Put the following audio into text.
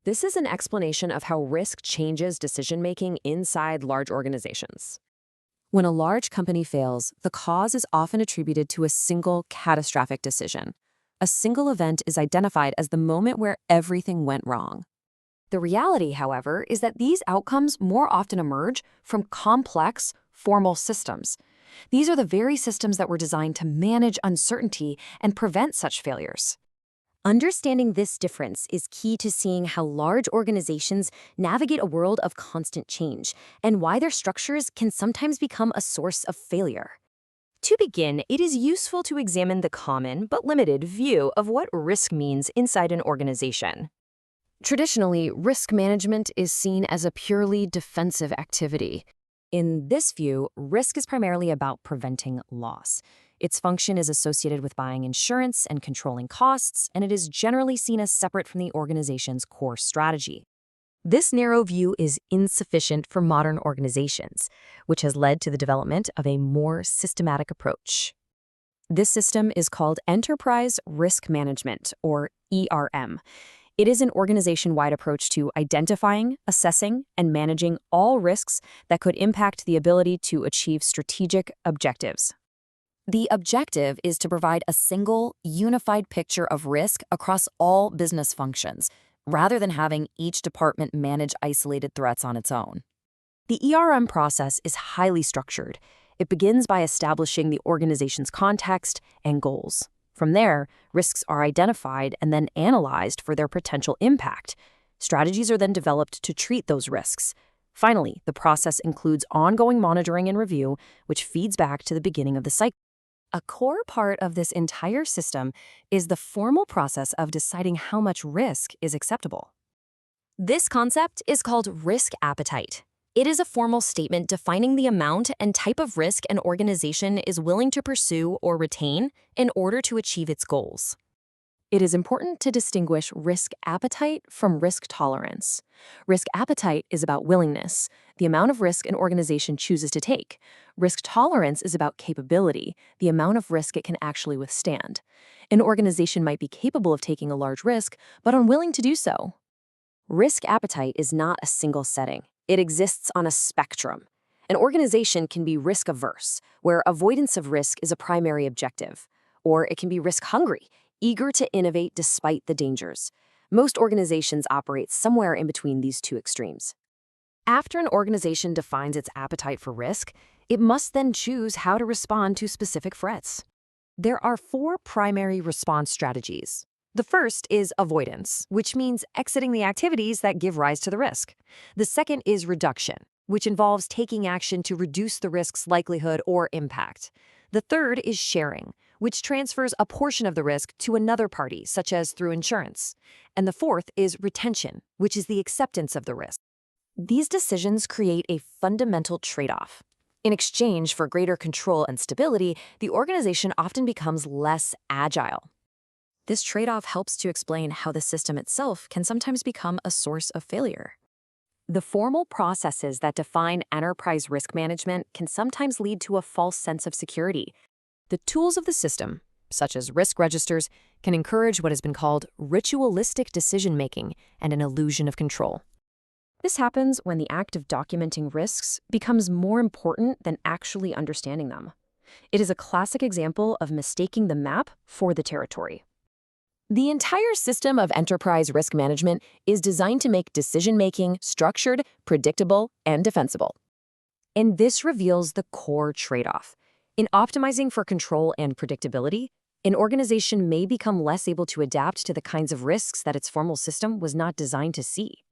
This is an explanation of how risk changes decision-making inside large organizations. When a large company fails, the cause is often attributed to a single catastrophic decision. A single event is identified as the moment where everything went wrong. The reality, however, is that these outcomes more often emerge from complex, formal systems. These are the very systems that were designed to manage uncertainty and prevent such failures. Understanding this difference is key to seeing how large organizations navigate a world of constant change and why their structures can sometimes become a source of failure. To begin, it is useful to examine the common but limited view of what risk means inside an organization. Traditionally, risk management is seen as a purely defensive activity. In this view, risk is primarily about preventing loss. Its function is associated with buying insurance and controlling costs, and it is generally seen as separate from the organization's core strategy. This narrow view is insufficient for modern organizations, which has led to the development of a more systematic approach. This system is called Enterprise Risk Management, or ERM. It is an organization-wide approach to identifying, assessing, and managing all risks that could impact the ability to achieve strategic objectives. The objective is to provide a single, unified picture of risk across all business functions, rather than having each department manage isolated threats on its own. The ERM process is highly structured. It begins by establishing the organization's context and goals. From there, risks are identified and then analyzed for their potential impact. Strategies are then developed to treat those risks. Finally, the process includes ongoing monitoring and review, which feeds back to the beginning of the cycle. A core part of this entire system is the formal process of deciding how much risk is acceptable. This concept is called risk appetite. It is a formal statement defining the amount and type of risk an organization is willing to pursue or retain in order to achieve its goals. It is important to distinguish risk appetite from risk tolerance. Risk appetite is about willingness, the amount of risk an organization chooses to take. Risk tolerance is about capability, the amount of risk it can actually withstand. An organization might be capable of taking a large risk, but unwilling to do so. Risk appetite is not a single setting. It exists on a spectrum. An organization can be risk-averse, where avoidance of risk is a primary objective, or it can be risk-hungry, eager to innovate despite the dangers. Most organizations operate somewhere in between these two extremes. After an organization defines its appetite for risk, it must then choose how to respond to specific threats. There are 4 primary response strategies. The first is avoidance, which means exiting the activities that give rise to the risk. The second is reduction, which involves taking action to reduce the risk's likelihood or impact. The third is sharing, which transfers a portion of the risk to another party, such as through insurance. And the fourth is retention, which is the acceptance of the risk. These decisions create a fundamental trade-off. In exchange for greater control and stability, the organization often becomes less agile. This trade-off helps to explain how the system itself can sometimes become a source of failure. The formal processes that define enterprise risk management can sometimes lead to a false sense of security. The tools of the system, such as risk registers, can encourage what has been called ritualistic decision-making and an illusion of control. This happens when the act of documenting risks becomes more important than actually understanding them. It is a classic example of mistaking the map for the territory. The entire system of enterprise risk management is designed to make decision-making structured, predictable, and defensible. And this reveals the core trade-off. In optimizing for control and predictability, an organization may become less able to adapt to the kinds of risks that its formal system was not designed to see.